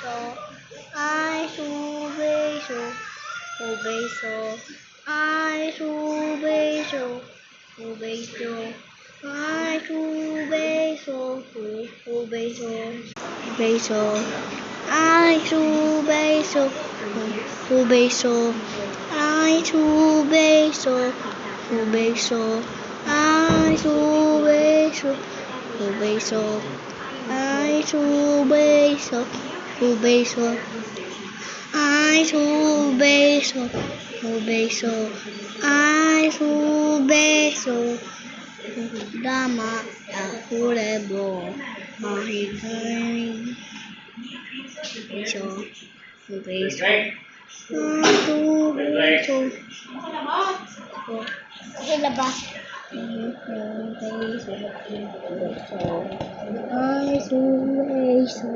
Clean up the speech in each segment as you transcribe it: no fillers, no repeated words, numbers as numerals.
Ai su beijo, o beijo. Ai su beijo, o beijo. Ai su beijo, o beijo. Beijo. Ai su beijo, o beijo. Ai su beijo, o beijo. Ai su beijo, o beijo. Ai su beijo, o beijo. Ai su beijo, o beijo. Ai su beijo. Dama culebro, maricain. Beijo, o beijo. Ai su beijo. Sila ba? Ai su beijo,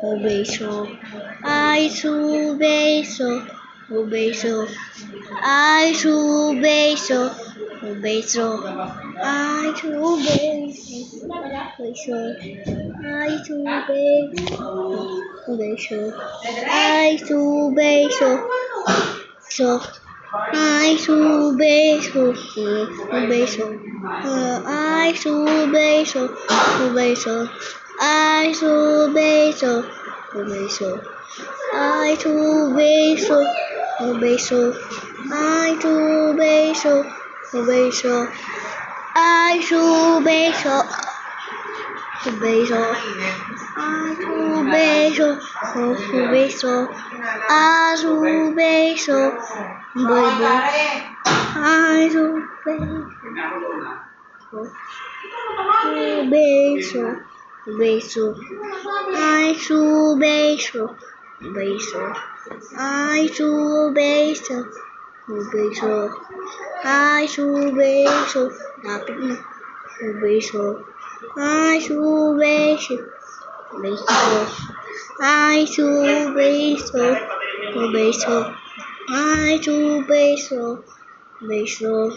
o beijo. Ai su beijo, o beijo. Ai su beijo, o beijo. Ai su beijo, ai su beijo, o beijo. Ai su beijo, ai su beijo, o beijo. Ai su beijo, o beijo. Ai su beijo, o beijo. Ai su beijo, o beijo. Ai su beijo, o beijo. Ai su beijo, o beijo. Ai su beijo, o beijo. Ai su beijo, beijo. Ai su beijo, o beijo, o beijo. Ai su beijo, o beijo. Ai su beijo, o beijo. Ai su beijo, lapit na. O beijo. Ai su beijo, o beijo. Ai su beijo, o beijo. Ai su beijo, o beijo.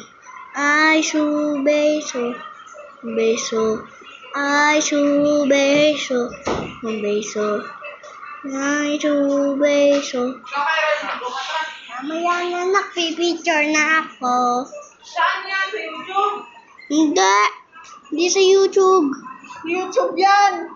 Ai su beijo, o beijo. Ai su beijo, o beijo. Ai su beijo. Mamaya na, nagpipicture na ako. Saan yan? Sa YouTube? Hindi sa YouTube. YouTube yan!